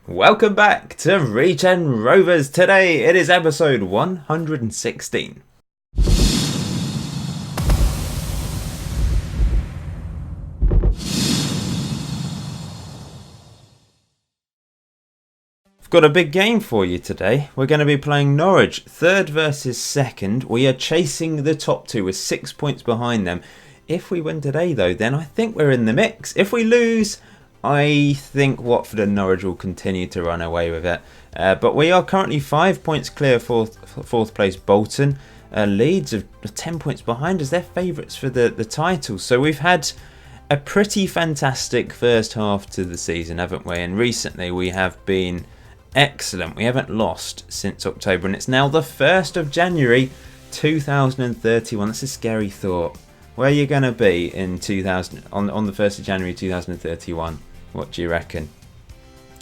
Welcome back to Regen Rovers. Today it is episode 116. I've got a big game for you today. We're going to be playing Norwich, third versus second. We are chasing the top two with 6 points behind them. If we win today though, then I think we're in the mix. If we lose, I think Watford and Norwich will continue to run away with it. But we are currently 5 points clear of fourth place Bolton. Leeds are 10 points behind as they're favourites for the title. So we've had a pretty fantastic first half to the season, haven't we? And recently we have been excellent. We haven't lost since October, and it's now the 1st of January 2031. That's a scary thought. Where are you going to be in 2000 on the 1st of January 2031? What do you reckon?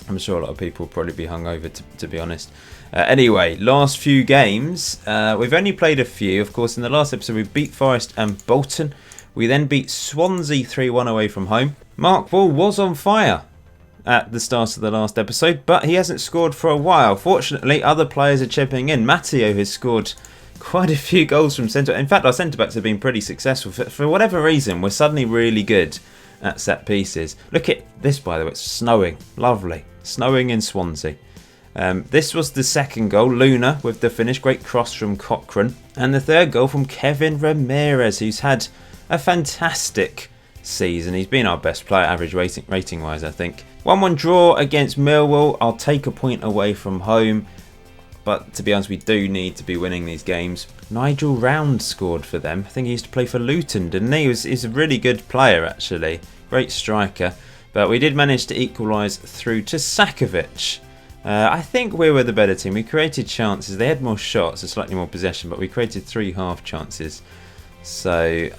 I'm sure a lot of people will probably be hungover, to be honest. Anyway, last few games. We've only played a few. Of course, in the last episode, we beat Forest and Bolton. We then beat Swansea 3-1 away from home. Mark Ball was on fire at the start of the last episode, but he hasn't scored for a while. Fortunately, other players are chipping in. Matteo has scored quite a few goals from centre. In fact, our centre-backs have been pretty successful. For whatever reason, we're suddenly really good at set pieces. Look at this, by the way. It's snowing. Lovely. Snowing in Swansea. This was the second goal. Luna with the finish. Great cross from Cochrane. And the third goal from Kevin Ramirez, who's had a fantastic season. He's been our best player, average rating-wise, I think. 1-1 draw against Millwall. I'll take a point away from home. But to be honest, we do need to be winning these games. Nigel Round scored for them. I think he used to play for Luton, didn't he? He's a really good player, actually. Great striker. But we did manage to equalise through to Sakovic. I think we were the better team. We created chances. They had more shots and slightly more possession, but we created 3 half chances. So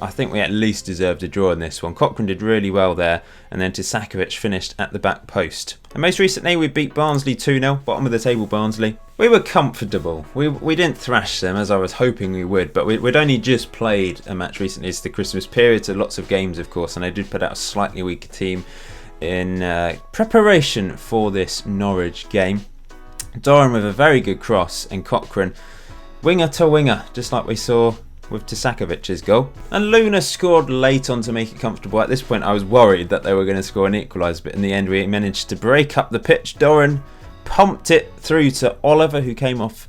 I think we at least deserved a draw in this one. Cochrane did really well there, and then Tisakovic finished at the back post. And most recently we beat Barnsley 2-0, bottom of the table Barnsley. We were comfortable. We didn't thrash them as I was hoping we would, but we'd only just played a match recently. It's the Christmas period, so lots of games of course, and I did put out a slightly weaker team in preparation for this Norwich game. Doran with a very good cross, and Cochrane winger to winger, just like we saw with Tisakovic's goal. And Luna scored late on to make it comfortable. At this point I was worried that they were going to score an equaliser, but in the end we managed to break up the pitch. Doran pumped it through to Oliver, who came off,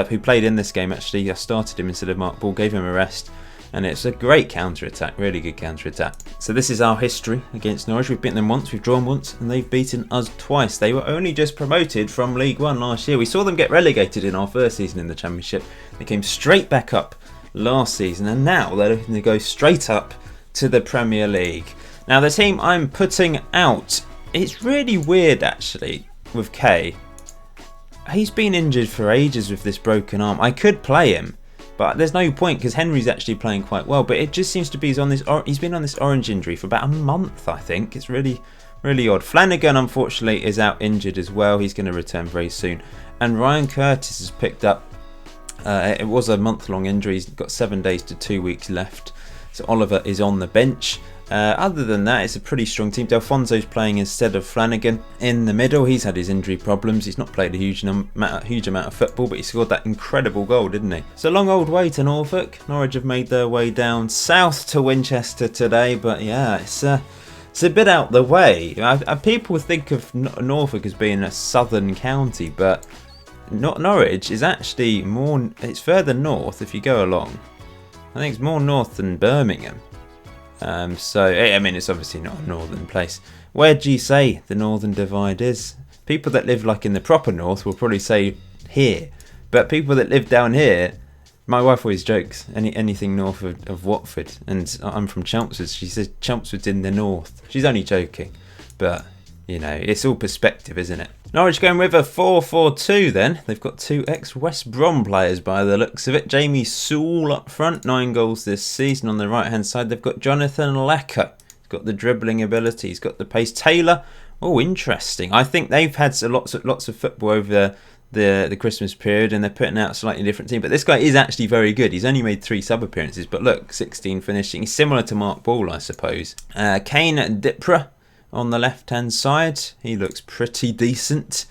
who played in this game actually. I started him instead of Mark Ball, gave him a rest, and it's a great counter-attack, really good counter-attack. So this is our history against Norwich. We've beaten them once, we've drawn once, and they've beaten us twice. They were only just promoted from League One last year. We saw them get relegated in our first season in the Championship. They came straight back up last season, and now they're looking to go straight up to the Premier League. Now the team I'm putting out, it's really weird actually with Kay. He's been injured for ages with this broken arm. I could play him, but there's no point because Henry's actually playing quite well, but it just seems to be he's been on this orange injury for about a month, I think. It's really odd. Flanagan unfortunately is out injured as well. He's going to return very soon, and Ryan Curtis has picked up it was a month-long injury. He's got 7 days to 2 weeks left. So Oliver is on the bench. Other than that, it's a pretty strong team. Delfonso's playing instead of Flanagan in the middle. He's had his injury problems. He's not played a huge amount of football, but he scored that incredible goal, didn't he? It's a long old way to Norfolk. Norwich have made their way down south to Winchester today, but yeah, it's a bit out the way. People think of Norfolk as being a southern county, but Norwich is actually it's further north if you go along. I think it's more north than Birmingham. So, I mean, it's obviously not a northern place. Where do you say the northern divide is? People that live like in the proper north will probably say here. But people that live down here, my wife always jokes, anything north of Watford. And I'm from Chelmsford. She says Chelmsford's in the north. She's only joking. But, you know, it's all perspective, isn't it? Norwich going with a 4-4-2 then. They've got 2 ex-West Brom players by the looks of it. Jamie Sewell up front, 9 goals this season. On the right-hand side, they've got Jonathan Lecker. He's got the dribbling ability, he's got the pace. Taylor, oh, interesting. I think they've had lots of football over the Christmas period, and they're putting out a slightly different team. But this guy is actually very good. He's only made 3 sub-appearances, but look, 16 finishing. He's similar to Mark Ball, I suppose. Kane Dipra on the left-hand side. He looks pretty decent.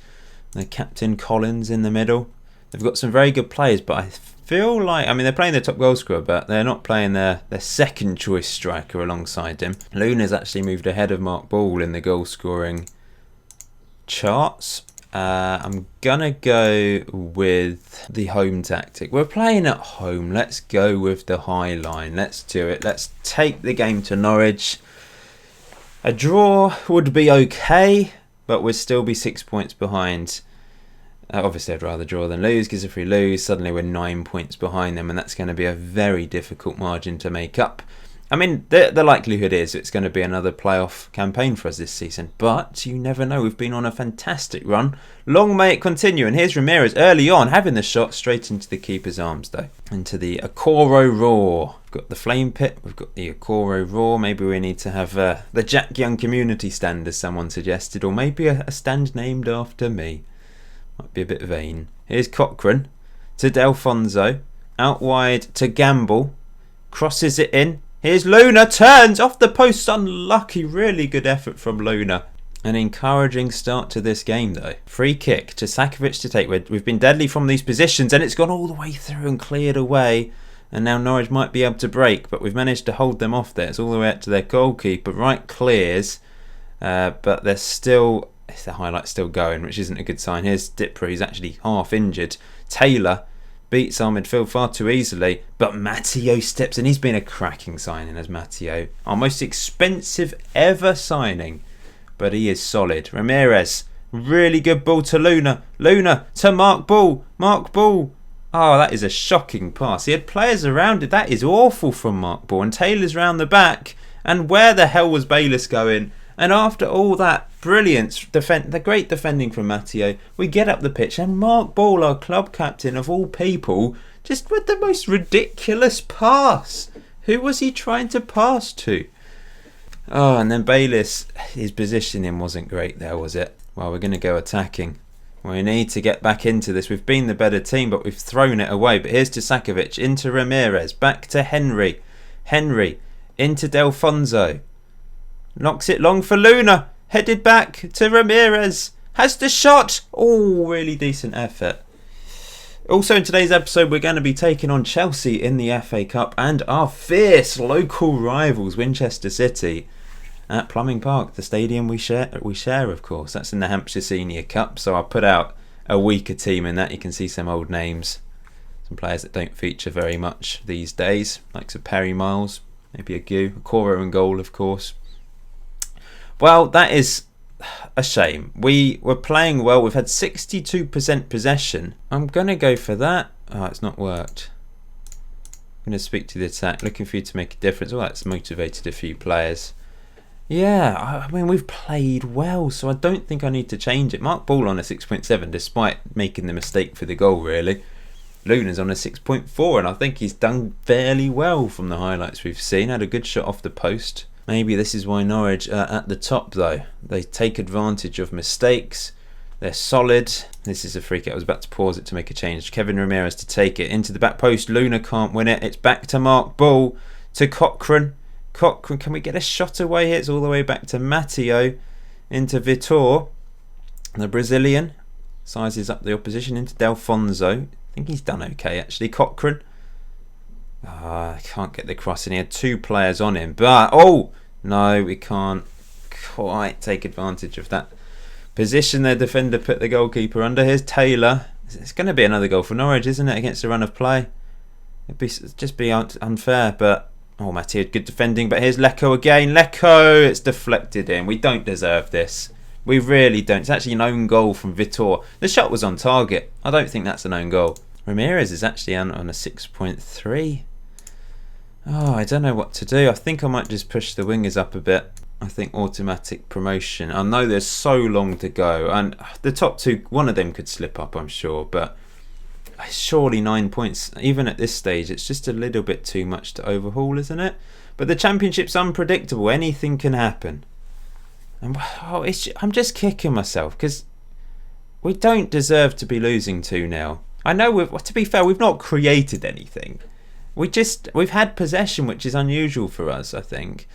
The captain Collins in the middle. They've got some very good players, but I feel like, I mean, they're playing their top goal scorer, but they're not playing their second choice striker alongside him. Luna's actually moved ahead of Mark Ball in the goal scoring charts. I'm gonna go with the home tactic. We're playing at home. Let's go with the high line. Let's do it. Let's take the game to Norwich. A draw would be okay, but we'd still be 6 points behind. Obviously, I'd rather draw than lose, because if we lose, suddenly we're 9 points behind them, and that's going to be a very difficult margin to make up. I mean, the likelihood is it's going to be another playoff campaign for us this season, but you never know. We've been on a fantastic run. Long may it continue. And here's Ramirez early on, having the shot straight into the keeper's arms, though. Into the Okoro Roar. We've got the Flame Pit. We've got the Okoro Roar. Maybe we need to have the Jack Young Community Stand, as someone suggested, or maybe a stand named after me. Might be a bit vain. Here's Cochrane to Delfonso. Out wide to Gamble. Crosses it in. Here's Luna, turns off the post, unlucky. Really good effort from Luna. An encouraging start to this game, though. Free kick to Sakovic to take. We've been deadly from these positions, and it's gone all the way through and cleared away. And now Norwich might be able to break, but we've managed to hold them off there. It's all the way up to their goalkeeper. Right clears, but they're still, the highlight's still going, which isn't a good sign. Here's Dipper, who's actually half injured. Taylor beats our midfield far too easily, but Matteo steps in. He's been a cracking signing, as Matteo. Our most expensive ever signing, but he is solid. Ramirez, really good ball to Luna. Luna to Mark Ball. Mark Ball. Oh, that is a shocking pass. He had players around it. That is awful from Mark Ball. And Taylor's round the back. And where the hell was Bayliss going? And after all that brilliance, the great defending from Matteo, we get up the pitch and Mark Ball, our club captain of all people, just with the most ridiculous pass. Who was he trying to pass to? Oh, and then Bayliss, his positioning wasn't great there, was it? Well, we're going to go attacking. We need to get back into this. We've been the better team, but we've thrown it away. But here's to Sakovic, into Ramirez, back to Henry. Henry, into Delfonso. Knocks it long for Luna. Headed back to Ramirez. Has the shot. Oh, really decent effort. Also in today's episode, we're going to be taking on Chelsea in the FA Cup and our fierce local rivals, Winchester City, at Plumbing Park, the stadium we share, of course. That's in the Hampshire Senior Cup, so I'll put out a weaker team in that. You can see some old names, some players that don't feature very much these days, like Sir Perry Miles, maybe a Gu, a Coro in goal, of course. Well, that is a shame. We were playing well. We've had 62% possession. I'm going to go for that. Oh, it's not worked. I'm going to speak to the attack, looking for you to make a difference. Well, that's motivated a few players. Yeah, I mean, we've played well, so I don't think I need to change it. Mark Ball on a 6.7, despite making the mistake for the goal, really. Luna's on a 6.4, and I think he's done fairly well from the highlights we've seen. Had a good shot off the post. Maybe this is why Norwich are at the top, though. They take advantage of mistakes. They're solid. This is a free kick. I was about to pause it to make a change. Kevin Ramirez to take it into the back post. Luna can't win it. It's back to Mark Ball, to Cochrane. Cochrane, can we get a shot away here? It's all the way back to Matteo, into Vitor, the Brazilian. Sizes up the opposition into Delfonso. I think he's done okay, actually. Cochrane. I can't get the cross in. He had two players on him, but oh no, we can't quite take advantage of that position. Their defender put the goalkeeper under. Here's Taylor. It's going to be another goal for Norwich, isn't it, against the run of play? It'd just be unfair, but oh, Matty had good defending. But here's Lecco again. Lecco, it's deflected in. We don't deserve this. We really don't. It's actually an own goal from Vitor. The shot was on target. I don't think that's an own goal. Ramirez is actually on a 6.3. Oh, I don't know what to do. I think I might just push the wingers up a bit. I think automatic promotion. I know there's so long to go, and the top two, one of them could slip up, I'm sure, but surely 9 points, even at this stage, it's just a little bit too much to overhaul, isn't it? But the Championship's unpredictable. Anything can happen. And I'm just kicking myself because we don't deserve to be losing 2-0. I know, to be fair, we've not created anything. We've had possession, which is unusual for us, I think.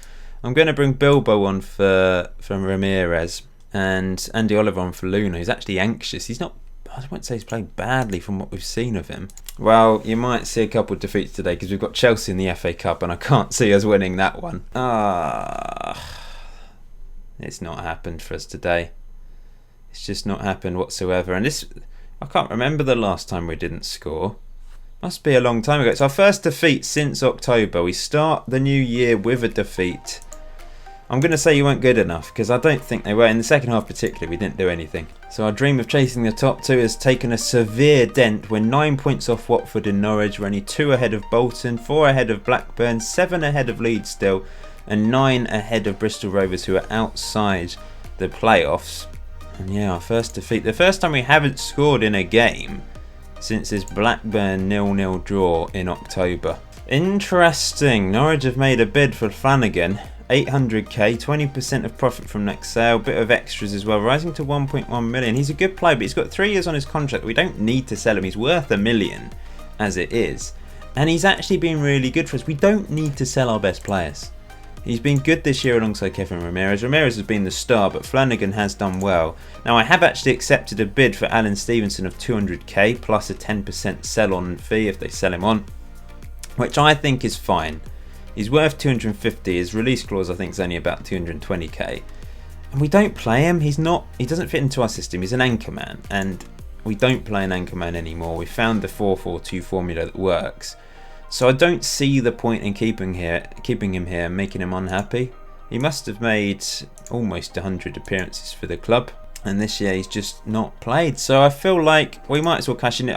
I'm going to bring Bilbo on for Ramirez and Andy Oliver on for Luna. He's actually anxious. He's not, I won't say he's played badly from what we've seen of him. Well, you might see a couple of defeats today because we've got Chelsea in the FA Cup and I can't see us winning that one. It's not happened for us today. It's just not happened whatsoever. And this, I can't remember the last time we didn't score. Must be a long time ago. It's our first defeat since October. We start the new year with a defeat. I'm going to say you weren't good enough because I don't think they were. In the second half particularly, we didn't do anything. So our dream of chasing the top two has taken a severe dent. We're 9 points off Watford and Norwich. We're only 2 ahead of Bolton, 4 ahead of Blackburn, 7 ahead of Leeds still, and 9 ahead of Bristol Rovers, who are outside the playoffs. And yeah, our first defeat. The first time we haven't scored in a game since this Blackburn 0-0 draw in October. Interesting. Norwich have made a bid for Flanagan. 800k, 20% of profit from next sale, bit of extras as well, rising to 1.1 million. He's a good player, but he's got 3 years on his contract. We don't need to sell him. He's worth $1 million as it is. And he's actually been really good for us. We don't need to sell our best players. He's been good this year alongside Kevin Ramirez. Ramirez has been the star, but Flanagan has done well. Now, I have actually accepted a bid for Alan Stevenson of 200k plus a 10% sell-on fee if they sell him on, which I think is fine. He's worth 250. His release clause, I think, is only about 220k. And we don't play him. He doesn't fit into our system. He's an anchorman, and we don't play an anchorman anymore. We found the 4-4-2 formula that works. So I don't see the point in keeping him here and making him unhappy. He must have made almost 100 appearances for the club, and this year he's just not played. So I feel like we might as well cash in it.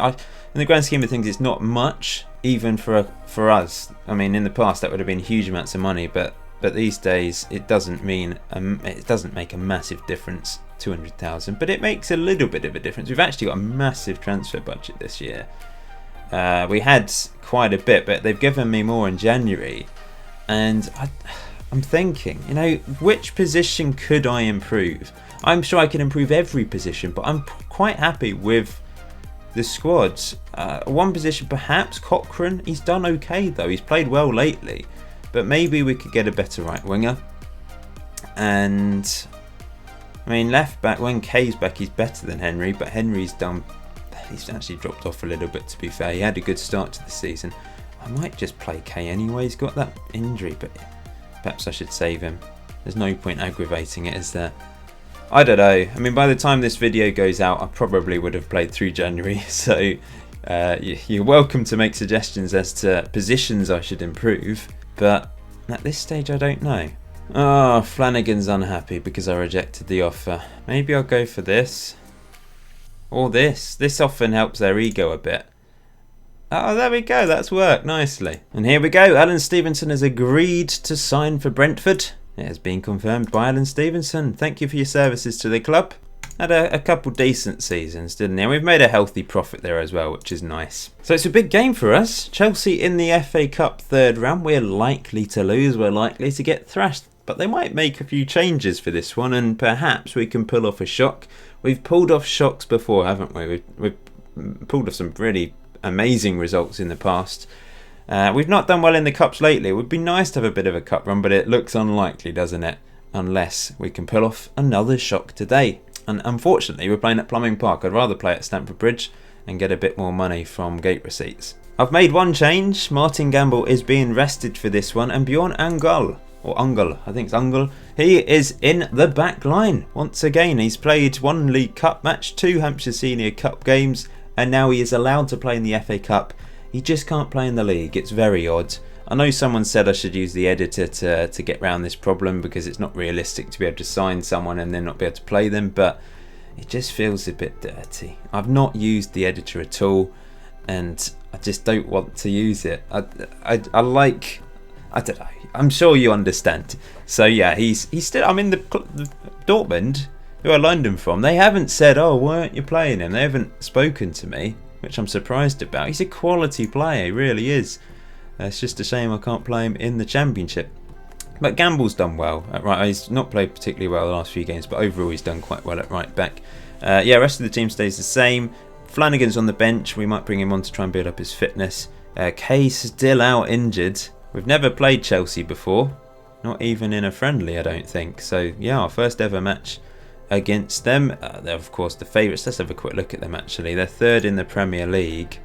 In the grand scheme of things, it's not much, even for us. I mean, in the past that would have been huge amounts of money, but these days it doesn't make a massive difference. 200,000, but it makes a little bit of a difference. We've actually got a massive transfer budget this year. We had quite a bit, but they've given me more in January, and I'm thinking, which position could I improve? I'm sure I can improve every position, but I'm quite happy with the squad. One position, perhaps Cochrane. He's done okay though. He's played well lately, but maybe we could get a better right winger. And I mean, left back, when Kay's back, he's better than Henry, but he's actually dropped off a little bit, to be fair. He had a good start to the season. I might just play Kay anyway. He's got that injury, but perhaps I should save him. There's no point aggravating it, is there? I don't know. I mean, by the time this video goes out, I probably would have played through January. So you're welcome to make suggestions as to positions I should improve. But at this stage, I don't know. Oh, Flanagan's unhappy because I rejected the offer. Maybe I'll go for this. Or this. This often helps their ego a bit. Oh, there we go. That's worked nicely. And here we go. Alan Stevenson has agreed to sign for Brentford. It has been confirmed by Alan Stevenson. Thank you for your services to the club. Had a couple decent seasons, didn't he? And we've made a healthy profit there as well, which is nice. So it's a big game for us. Chelsea in the FA Cup third round. We're likely to lose. We're likely to get thrashed. But they might make a few changes for this one, and perhaps we can pull off a shock. We've pulled off shocks before, haven't we? We've pulled off some really amazing results in the past. We've not done well in the cups lately. It would be nice to have a bit of a cup run, but it looks unlikely, doesn't it? Unless we can pull off another shock today. And unfortunately, we're playing at Plumbing Park. I'd rather play at Stamford Bridge and get a bit more money from gate receipts. I've made one change. Martin Gamble is being rested for this one, and Bjorn Angel, or Ungel, I think it's Ungel, he is in the back line once again. He's played 1 League Cup match, 2 Hampshire Senior Cup games, and now he is allowed to play in the FA Cup. He just can't play in the league. It's very odd. I know someone said I should use the editor to get around this problem because it's not realistic to be able to sign someone and then not be able to play them, but it just feels a bit dirty. I've not used the editor at all, and I just don't want to use it. I don't know. I'm sure you understand. So yeah, he's still. I mean, the Dortmund, who I loaned him from, they haven't said, "Oh, why aren't you playing him?" They haven't spoken to me, which I'm surprised about. He's a quality player, he really is. It's just a shame I can't play him in the Championship. But Gamble's done well at right. He's not played particularly well the last few games, but overall he's done quite well at right back. Yeah, rest of the team stays the same. Flanagan's on the bench. We might bring him on to try and build up his fitness. Kay's still out injured. We've never played Chelsea before. Not even in a friendly, I don't think. So, yeah, our first ever match against them. They're, of course, the favourites. Let's have a quick look at them, actually. They're third in the Premier League.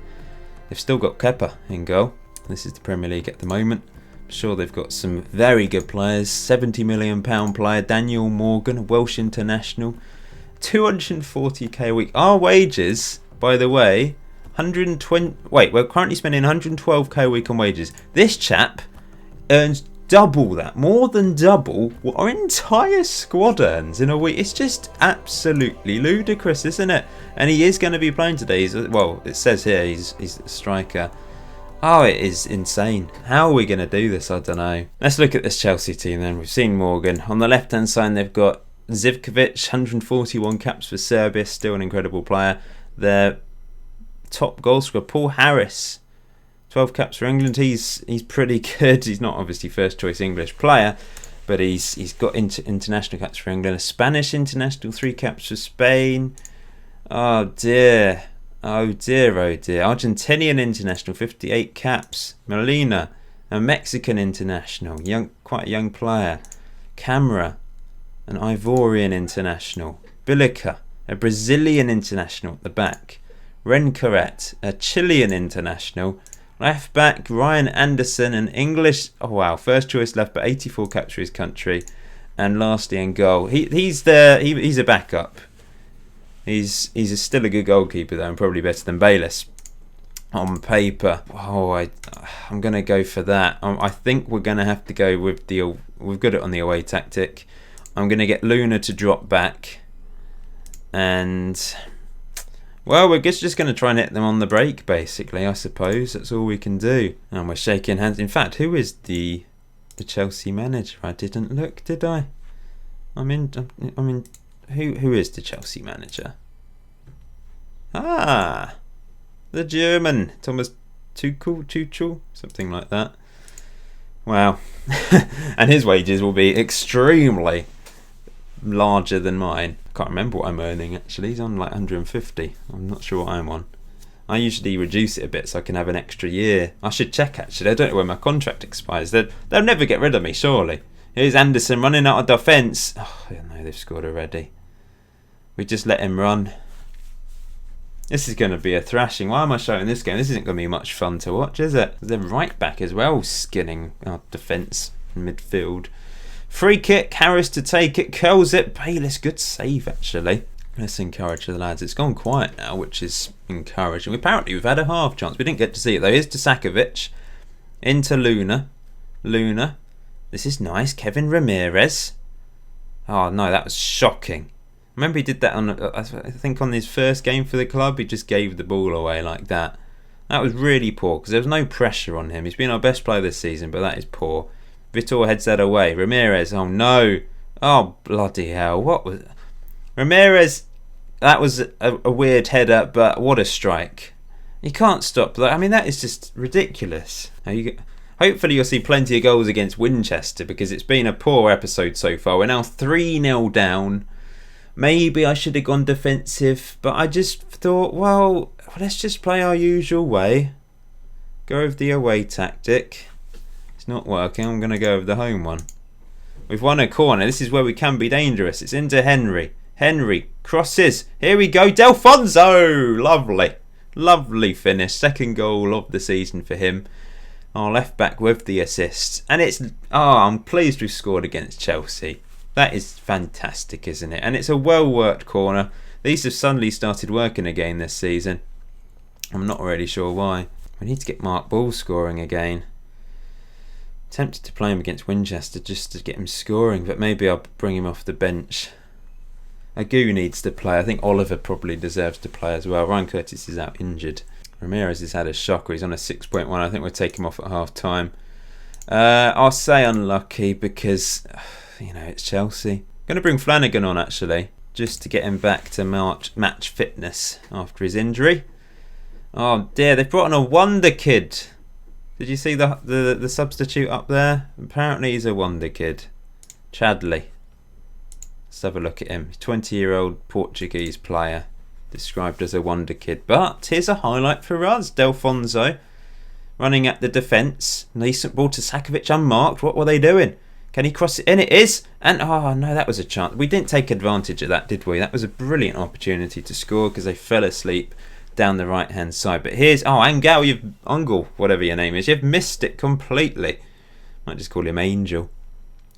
They've still got Kepa in goal. This is the Premier League at the moment. I'm sure they've got some very good players. £70 million player, Daniel Morgan, a Welsh international. 240k a week. Our wages, by the way, 120. Wait, we're currently spending 112k a week on wages. This chap earns double that, more than double what our entire squad earns in a week. It's just absolutely ludicrous, isn't it? And he is going to be playing today. Well, it says here he's a striker. Oh, it is insane. How are we going to do this? I don't know. Let's look at this Chelsea team then. We've seen Morgan. On the left-hand side, they've got Zivkovic, 141 caps for Serbia, still an incredible player. Their top goal scorer, Paul Harris, 12 caps for England. He's pretty good. He's not obviously first choice English player, but he's got international caps for England. A Spanish international, 3 caps for Spain. Oh dear. Oh dear, oh dear. Argentinian international, 58 caps. Molina, a Mexican international, quite a young player. Camara, an Ivorian international. Bilica, a Brazilian international at the back. Rencaret, a Chilean international. Left back, Ryan Anderson, an English, oh wow, first choice left back, 84 caps for his country. And lastly in goal, he's a backup. He's still a good goalkeeper though, and probably better than Bayless on paper. Oh, I'm going to go for that. I think we're going to have to go with we've got it on the away tactic. I'm going to get Luna to drop back, and well, we're just going to try and hit them on the break, basically, I suppose. That's all we can do. And we're shaking hands. In fact, who is the Chelsea manager? I didn't look, did I? Who is the Chelsea manager? Ah, the German, Thomas Tuchel, something like that. Wow. And his wages will be extremely larger than mine. I can't remember what I'm earning actually. He's on like 150. I'm not sure what I'm on. I usually reduce it a bit so I can have an extra year. I should check actually. I don't know when my contract expires. They'll never get rid of me, surely. Here's Anderson running out of defence. Oh no, they've scored already. We just let him run. This is going to be a thrashing. Why am I showing this game? This isn't going to be much fun to watch, is it? They're right back as well, skinning our defence and midfield. Free kick, Harris to take it, curls it. Bayless, good save actually. Let's encourage the lads. It's gone quiet now, which is encouraging. Apparently we've had a half chance. We didn't get to see it though. Here's to Sakovic. Into Luna. This is nice. Kevin Ramirez. Oh no, that was shocking. Remember he did that on, I think on his first game for the club. He just gave the ball away like that. That was really poor because there was no pressure on him. He's been our best player this season, but that is poor. Vitor heads that away. Ramirez, oh no. Oh bloody hell. What was... Ramirez, that was a weird header, but what a strike. You can't stop that. I mean, that is just ridiculous. Hopefully you'll see plenty of goals against Winchester because it's been a poor episode so far. We're now 3-0 down. Maybe I should have gone defensive, but I just thought, well, let's just play our usual way. Go with the away tactic. It's not working. I'm going to go with the home one. We've won a corner. This is where we can be dangerous. It's into Henry. Henry crosses. Here we go. Delfonso. Lovely. Lovely finish. Second goal of the season for him. Our left back with the assist. And it's... I'm pleased we've scored against Chelsea. That is fantastic, isn't it? And it's a well-worked corner. These have suddenly started working again this season. I'm not really sure why. We need to get Mark Ball scoring again. Tempted to play him against Winchester just to get him scoring, but maybe I'll bring him off the bench. Agu needs to play. I think Oliver probably deserves to play as well. Ryan Curtis is out injured. Ramirez has had a shocker. He's on a 6.1. I think we'll take him off at half time. I'll say unlucky because... it's Chelsea. I'm going to bring Flanagan on actually, just to get him back to match fitness after his injury. Oh dear, they've brought on a wonder kid. Did you see the substitute up there? Apparently he's a wonder kid. Chadley. Let's have a look at him. He's a 20-year-old Portuguese player, described as a wonder kid. But here's a highlight for us. Delfonso running at the defence. Decent ball to Sakovic unmarked. What were they doing? Can he cross it in? It is. And, oh, no, that was a chance. We didn't take advantage of that, did we? That was a brilliant opportunity to score because they fell asleep down the right-hand side. But here's, Angel, whatever your name is, you've missed it completely. Might just call him Angel.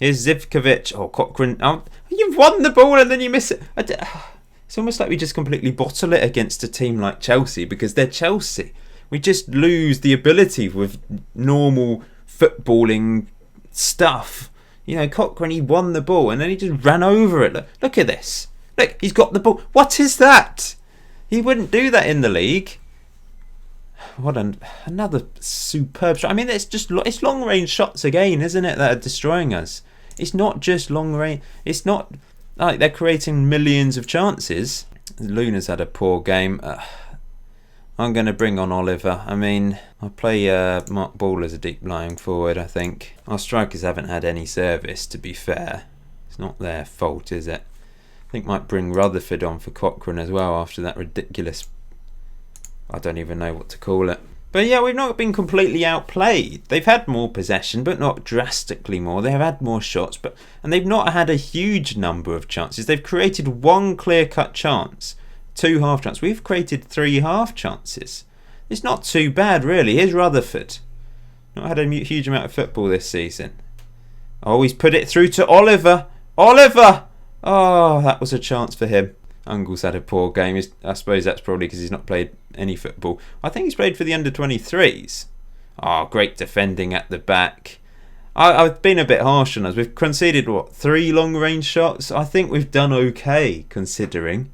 Here's Zivkovic. Oh, Cochrane. Oh, you've won the ball and then you miss it. It's almost like we just completely bottle it against a team like Chelsea because they're Chelsea. We just lose the ability with normal footballing stuff. You know, Cochrane, he won the ball and then he just ran over it. Look at this. Look, he's got the ball. What is that? He wouldn't do that in the league. What another superb shot. I mean, it's long range shots again, isn't it, that are destroying us? It's not just long range. It's not like they're creating millions of chances. Luna's had a poor game. I'm going to bring on Oliver. I mean, I'll play Mark Ball as a deep lying forward, I think. Our strikers haven't had any service, to be fair. It's not their fault, is it? I think might bring Rutherford on for Cochrane as well after that ridiculous... I don't even know what to call it. But yeah, we've not been completely outplayed. They've had more possession, but not drastically more. They have had more shots, and they've not had a huge number of chances. They've created one clear-cut chance, 2 half chances. We've created 3 half chances. It's not too bad, really. Here's Rutherford. Not had a huge amount of football this season. Oh, he's put it through to Oliver. Oliver! Oh, that was a chance for him. Ungel's had a poor game. I suppose that's probably because he's not played any football. I think he's played for the under-23s. Oh, great defending at the back. I've been a bit harsh on us. We've conceded, 3 long-range shots? I think we've done okay, considering.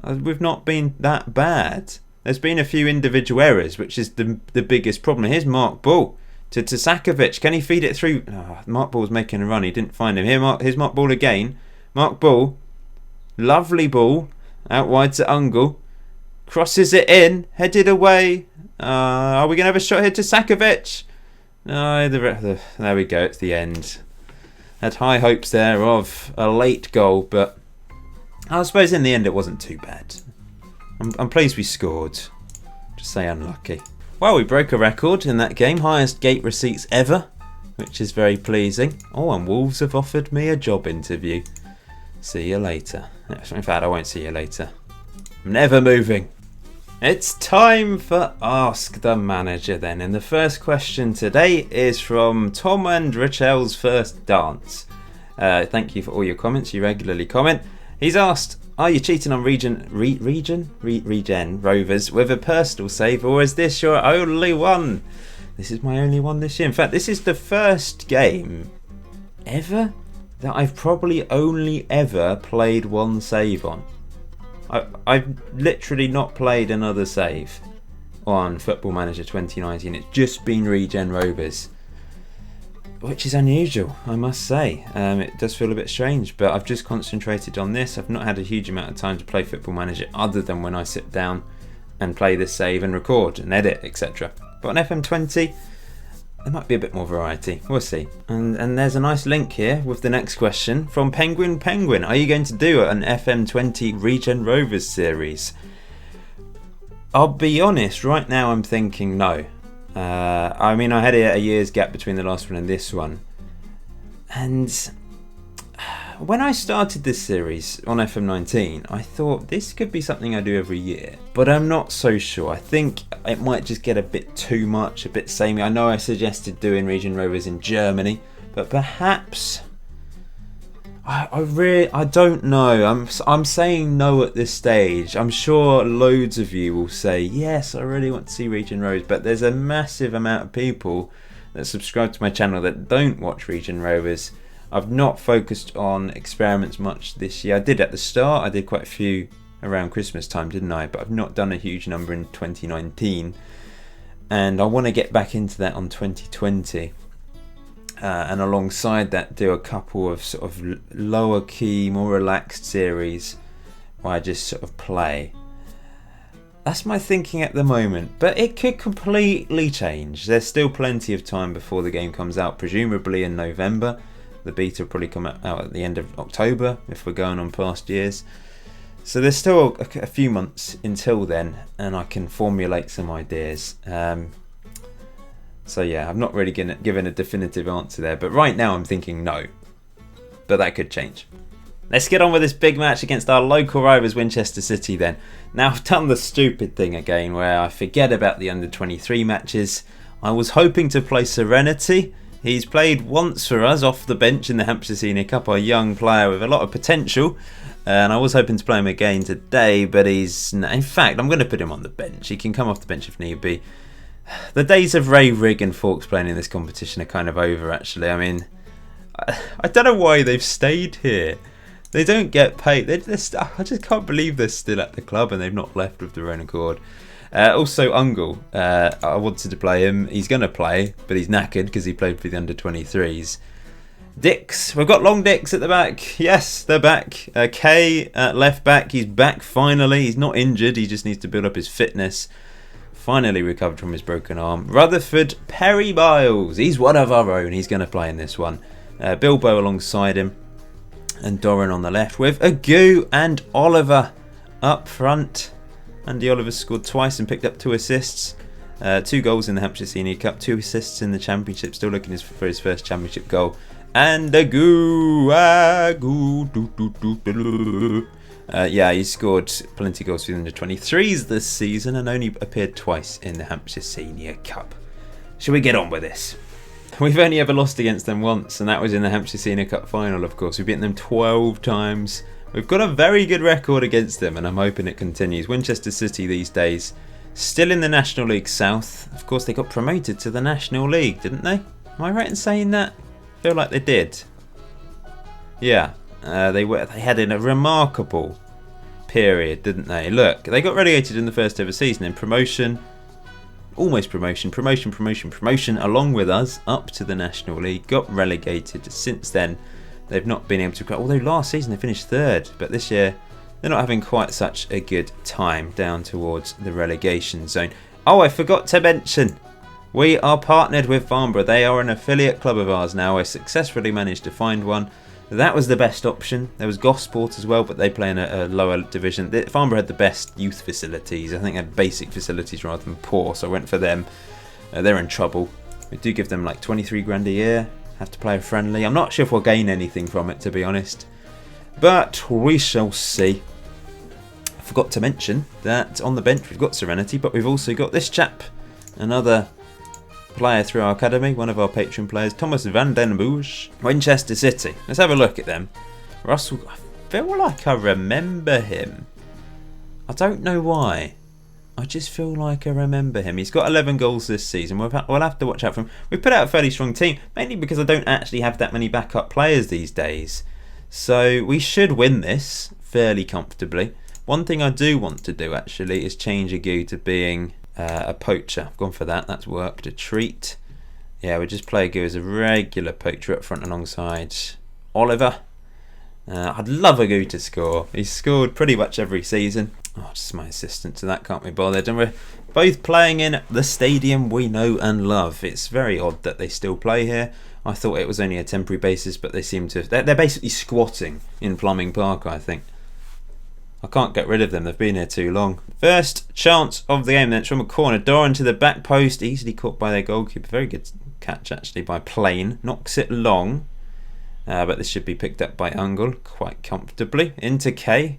We've not been that bad. There's been a few individual errors, which is the biggest problem. Here's Mark Ball to Sakovic. Can he feed it through? Oh, Mark Ball's making a run. He didn't find him. Here's Mark Ball again. Mark Ball. Lovely ball. Out wide to Ungel. Crosses it in. Headed away. Are we going to have a shot here to Sakovic? No, there we go. It's the end. Had high hopes there of a late goal, but I suppose in the end it wasn't too bad. I'm pleased we scored. Just say unlucky. Well, we broke a record in that game. Highest gate receipts ever, which is very pleasing. Oh, and Wolves have offered me a job interview. See you later. In fact, I won't see you later. I'm never moving. It's time for Ask the Manager then. And the first question today is from Tom and Rachel's First Dance. Thank you for all your comments. You regularly comment. He's asked, are you cheating on Regen Rovers with a personal save, or is this your only one? This is my only one this year. In fact, this is the first game ever that I've probably only ever played one save on. I've literally not played another save on Football Manager 2019. It's just been Regen Rovers, which is unusual, I must say. It does feel a bit strange, but I've just concentrated on this. I've not had a huge amount of time to play Football Manager other than when I sit down and play this save and record and edit, etc. But on FM20, there might be a bit more variety. We'll see. And there's a nice link here with the next question from Penguin. Are you going to do an FM20 Regen Rovers series? I'll be honest, right now I'm thinking no. I mean, I had a year's gap between the last one and this one. And when I started this series on FM19, I thought this could be something I do every year. But I'm not so sure. I think it might just get a bit too much, a bit samey. I know I suggested doing Regen Rovers in Germany, but perhaps... I don't know. I'm saying no at this stage. I'm sure loads of you will say, yes, I really want to see Regen Rovers, but there's a massive amount of people that subscribe to my channel that don't watch Regen Rovers. I've not focused on experiments much this year. I did at the start. I did quite a few around Christmas time, didn't I? But I've not done a huge number in 2019. And I want to get back into that on 2020. And alongside that, do a couple of sort of lower key, more relaxed series where I just sort of play. That's my thinking at the moment, but it could completely change. There's still plenty of time before the game comes out, presumably in November. The beta will probably come out at the end of October if we're going on past years. So there's still a few months until then, and I can formulate some ideas. So yeah, I'm not really given a definitive answer there, but right now I'm thinking no. But that could change. Let's get on with this big match against our local rivals Winchester City then. Now I've done the stupid thing again where I forget about the under-23 matches. I was hoping to play Serenity. He's played once for us off the bench in the Hampshire Senior Cup, a young player with a lot of potential. And I was hoping to play him again today, but in fact, I'm going to put him on the bench. He can come off the bench if need be. The days of Ray, Rig and Fawkes playing in this competition are kind of over, actually. I mean, I don't know why they've stayed here. They don't get paid. I just can't believe they're still at the club and they've not left with their own accord. Also, Ungle. I wanted to play him. He's going to play, but he's knackered because he played for the under-23s. Dix. We've got Long Dix at the back. Yes, they're back. Kay at left back. He's back finally. He's not injured. He just needs to build up his fitness. Finally recovered from his broken arm. Rutherford, Perry Miles. He's one of our own. He's going to play in this one. Bilbo alongside him. And Doran on the left with Agu and Oliver up front. Andy Oliver scored twice and picked up 2 assists. 2 goals in the Hampshire Senior Cup. 2 assists in the Championship. Still looking for his first Championship goal. And Agu. Yeah, he scored plenty of goals for the under-23s this season and only appeared twice in the Hampshire Senior Cup. Shall we get on with this? We've only ever lost against them once, and that was in the Hampshire Senior Cup final, of course. We've beaten them 12 times. We've got a very good record against them, and I'm hoping it continues. Winchester City these days, still in the National League South. Of course, they got promoted to the National League, didn't they? Am I right in saying that? I feel like they did. Yeah. They had in a remarkable period, didn't they? Look, they got relegated in the first ever season, in promotion, almost promotion, along with us, up to the National League, got relegated. Since then, they've not been able to, although last season they finished 3rd, but this year they're not having quite such a good time down towards the relegation zone. Oh, I forgot to mention, we are partnered with Farnborough. They are an affiliate club of ours now. I successfully managed to find one. That was the best option. There was Gosport as well, but they play in a lower division. Farnborough had the best youth facilities. I think they had basic facilities rather than poor, so I went for them. They're in trouble. We do give them like 23 grand a year. Have to play a friendly. I'm not sure if we'll gain anything from it, to be honest. But we shall see. I forgot to mention that on the bench we've got Serenity, but we've also got this chap. Another player through our academy, one of our patron players, Thomas van den Bosch. Winchester City. Let's have a look at them. Russell, I feel like I remember him. I don't know why. I just feel like I remember him. He's got 11 goals this season. We'll have to watch out for him. We've put out a fairly strong team, mainly because I don't actually have that many backup players these days. So we should win this fairly comfortably. One thing I do want to do actually is change Agu to being a poacher. I've gone for that. That's worked. A treat. Yeah, we just play Agu as a regular poacher up front alongside Oliver. I'd love Agu to score. He's scored pretty much every season. Oh, just my assistant to that, can't be bothered. And we're both playing in the stadium we know and love. It's very odd that they still play here. I thought it was only a temporary basis, but they seem to... They're basically squatting in Plumbing Park, I think. I can't get rid of them. They've been here too long. First chance of the game then. It's from a corner. Doran to the back post. Easily caught by their goalkeeper. Very good catch actually by Plain. Knocks it long. But this should be picked up by Ungle quite comfortably. Into Kay.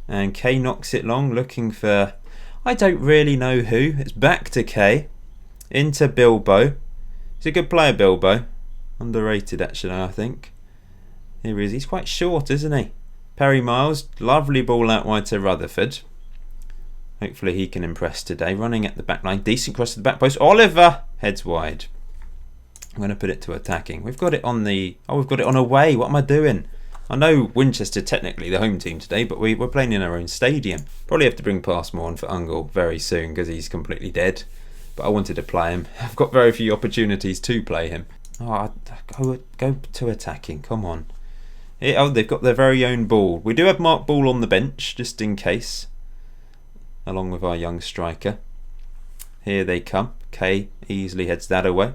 And Kay knocks it long. Looking for... I don't really know who. It's back to Kay. Into Bilbo. He's a good player, Bilbo. Underrated actually, I think. Here he is. He's quite short, isn't he? Perry Miles, lovely ball out wide to Rutherford. Hopefully he can impress today. Running at the back line, decent cross to the back post. Oliver heads wide. I'm going to put it to attacking. We've got it on the... Oh, we've got it on away. What am I doing? I know Winchester technically the home team today, but we're playing in our own stadium. Probably have to bring Passmore on for Ungle very soon because he's completely dead. But I wanted to play him. I've got very few opportunities to play him. Oh, go to attacking. Come on. Oh, they've got their very own ball. We do have Mark Ball on the bench, just in case. Along with our young striker. Here they come. Kay easily heads that away.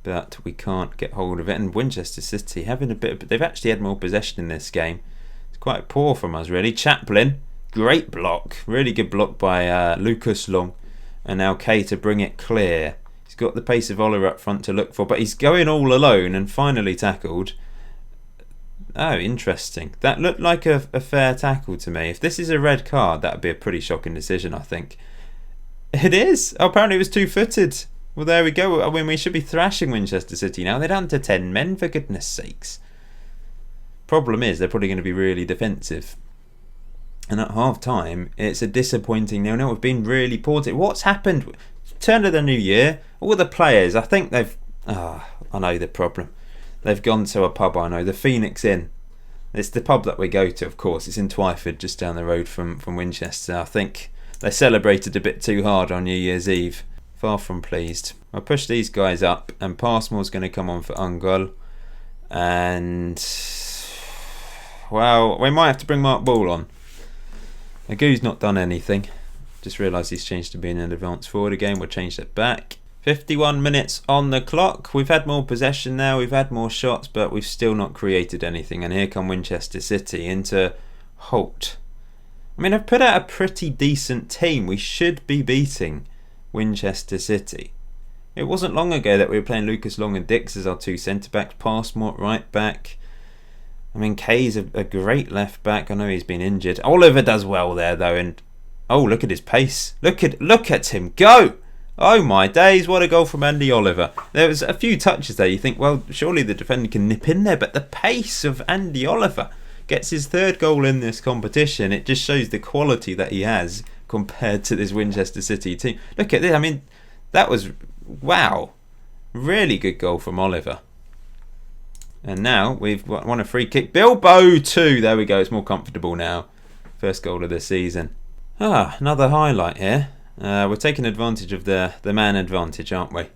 But we can't get hold of it. And Winchester City having a bit of... They've actually had more possession in this game. It's quite poor from us, really. Chaplin, great block. Really good block by Lucas Long. And now Kay to bring it clear. He's got the pace of Oliver up front to look for, but he's going all alone and finally tackled. Oh, interesting. That looked like a fair tackle to me. If this is a red card, that would be a pretty shocking decision, I think. It is. Oh, apparently it was two-footed. Well, there we go. I mean, we should be thrashing Winchester City now. They're down to 10 men, for goodness sakes. Problem is, they're probably going to be really defensive. And at half-time, it's a disappointing 0-0. We've been really poor. What's happened? Turn of the new year. All the players, I think they've... I know the problem. They've gone to a pub, I know. The Phoenix Inn. It's the pub that we go to, of course. It's in Twyford, just down the road from Winchester. I think they celebrated a bit too hard on New Year's Eve. Far from pleased. I'll push these guys up, and Passmore's going to come on for Ungol. And... well, we might have to bring Mark Ball on. Agu's not done anything. Just realised he's changed to being an advanced forward again. We'll change that back. 51 minutes on the clock. We've had more possession now. We've had more shots, but we've still not created anything. And here come Winchester City into Holt. I mean, I've put out a pretty decent team. We should be beating Winchester City. It wasn't long ago that we were playing Lucas Long and Dix as our two centre-backs. Passmore right back. I mean, Kay's a great left back. I know he's been injured. Oliver does well there, though. And oh, look at his pace. Look at him go. Oh my days, what a goal from Andy Oliver. There was a few touches there. You think, well, surely the defender can nip in there. But the pace of Andy Oliver gets his third goal in this competition. It just shows the quality that he has compared to this Winchester City team. Look at this. I mean, that was, wow. Really good goal from Oliver. And now we've won a free kick. Bilbo 2. There we go. It's more comfortable now. First goal of the season. Another highlight here. We're taking advantage of the man advantage, aren't we?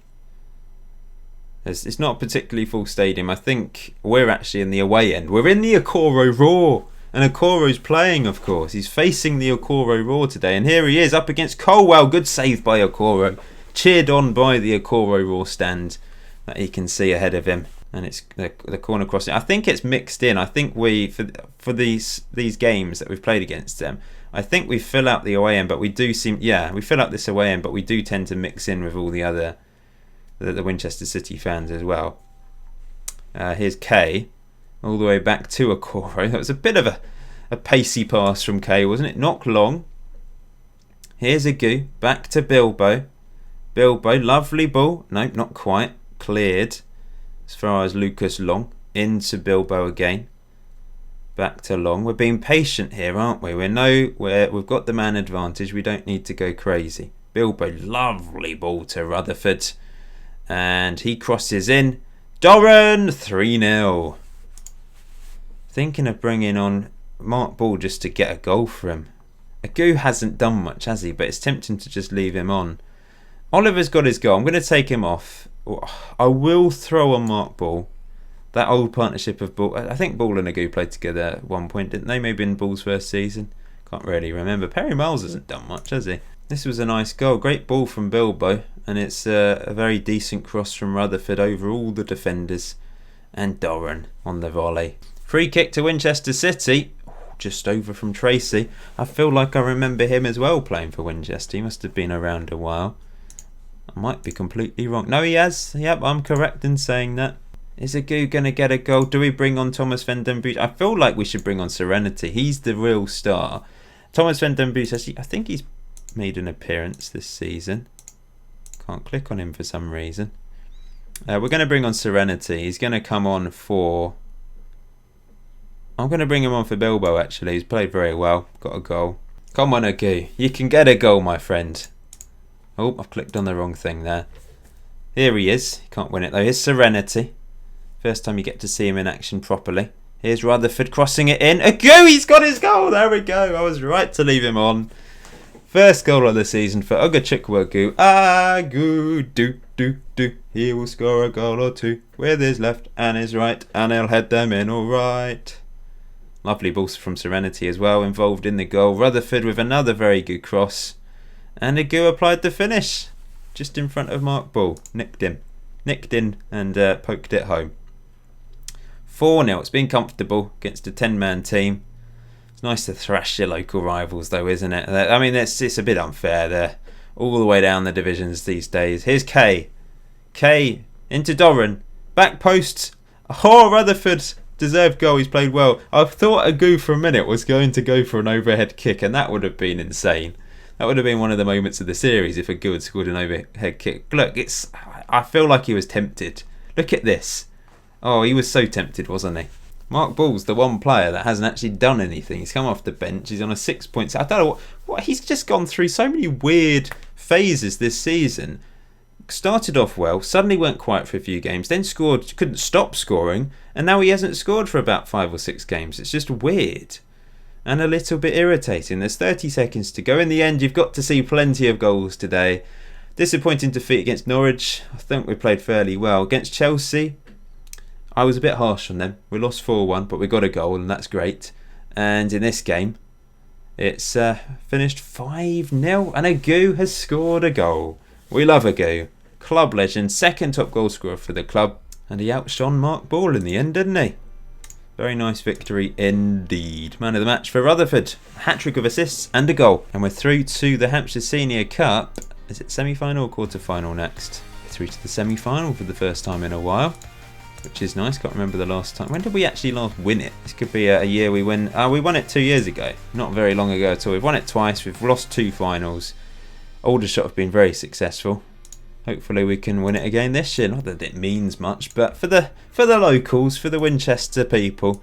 It's not a particularly full stadium. I think we're actually in the away end. We're in the Okoro Roar. And Okoro's playing, of course. He's facing the Okoro Roar today. And here he is up against Colwell. Good save by Okoro. Cheered on by the Okoro Roar stand that he can see ahead of him. And it's the corner crossing. I think it's mixed in. I think we, for these games that we've played against them, I think we fill out the away end, but we do seem... yeah, we fill out this away end, but we do tend to mix in with all the other... the Winchester City fans as well. Here's Kay, all the way back to Okoro. That was a bit of a pacey pass from Kay, wasn't it? Not long. Here's Agu, back to Bilbo. Bilbo, lovely ball. Nope, not quite. Cleared. As far as Lucas Long. Into Bilbo again. Back to Long. We're being patient here, aren't we? We've got the man advantage. We don't need to go crazy. Bilbo, lovely ball to Rutherford. And he crosses in. Doran, 3-0. Thinking of bringing on Mark Ball just to get a goal for him. Agu hasn't done much, has he? But it's tempting to just leave him on. Oliver's got his goal. I'm going to take him off. I will throw on Mark Ball. That old partnership of Ball. I think Ball and Agu played together at one point, didn't they? Maybe in Ball's first season. Can't really remember. Perry Miles hasn't done much, has he? This was a nice goal. Great ball from Bilbo. And it's a very decent cross from Rutherford over all the defenders. And Doran on the volley. Free kick to Winchester City. Just over from Tracy. I feel like I remember him as well playing for Winchester. He must have been around a while. I might be completely wrong. No, he has. Yep, I'm correct in saying that. Is Agu going to get a goal? Do we bring on Thomas Van Den Bosch? I feel like we should bring on Serenity. He's the real star. Thomas Van Den Bosch, actually, I think he's made an appearance this season. Can't click on him for some reason. We're going to bring on Serenity. He's going to come on for... I'm going to bring him on for Bilbo, actually. He's played very well. Got a goal. Come on, Agu. You can get a goal, my friend. Oh, I've clicked on the wrong thing there. Here he is. He can't win it, though. Here's Serenity. First time you get to see him in action properly. Here's Rutherford crossing it in. Agu, he's got his goal. There we go. I was right to leave him on. First goal of the season for Ogachukwu Agu. Agu, do. He will score a goal or two with his left and his right, and he'll head them in all right. Lovely ball from Serenity as well, involved in the goal. Rutherford with another very good cross. And Agu applied the finish. Just in front of Mark Ball. Nicked in and poked it home. 4-0. It's been comfortable against a 10-man team. It's nice to thrash your local rivals though, isn't it? I mean, it's a bit unfair. They're all the way down the divisions these days. Here's Kay. Kay into Doran. Back post. Oh, Rutherford. Deserved goal. He's played well. I thought Agu for a minute was going to go for an overhead kick, and that would have been insane. That would have been one of the moments of the series if Agu had scored an overhead kick. Look, I feel like he was tempted. Look at this. Oh, he was so tempted, wasn't he? Mark Ball's the one player that hasn't actually done anything. He's come off the bench. He's on a 6 points. I don't know what he's just gone through so many weird phases this season. Started off well, suddenly went quiet for a few games, then scored, couldn't stop scoring, and now he hasn't scored for about 5 or 6 games. It's just weird and a little bit irritating. There's 30 seconds to go. In the end, you've got to see plenty of goals today. Disappointing defeat against Norwich. I think we played fairly well. Against Chelsea, I was a bit harsh on them. We lost 4-1, but we got a goal, and that's great. And in this game, it's finished 5-0, and Agu has scored a goal. We love Agu. Club legend, second top goal scorer for the club, and he outshone Mark Ball in the end, didn't he? Very nice victory indeed. Man of the match for Rutherford. A hat-trick of assists and a goal. And we're through to the Hampshire Senior Cup. Is it semi-final or quarter-final next? We're through to the semi-final for the first time in a while, which is nice. Can't remember the last time. When did we actually last win it? This could be a year we win. We won it 2 years ago. Not very long ago at all. We've won it twice. We've lost 2 finals. Aldershot have been very successful. Hopefully we can win it again this year. Not that it means much, but for the locals, for the Winchester people,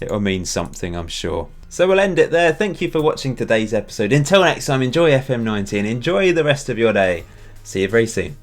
it will mean something, I'm sure. So we'll end it there. Thank you for watching today's episode. Until next time, enjoy FM90 and enjoy the rest of your day. See you very soon.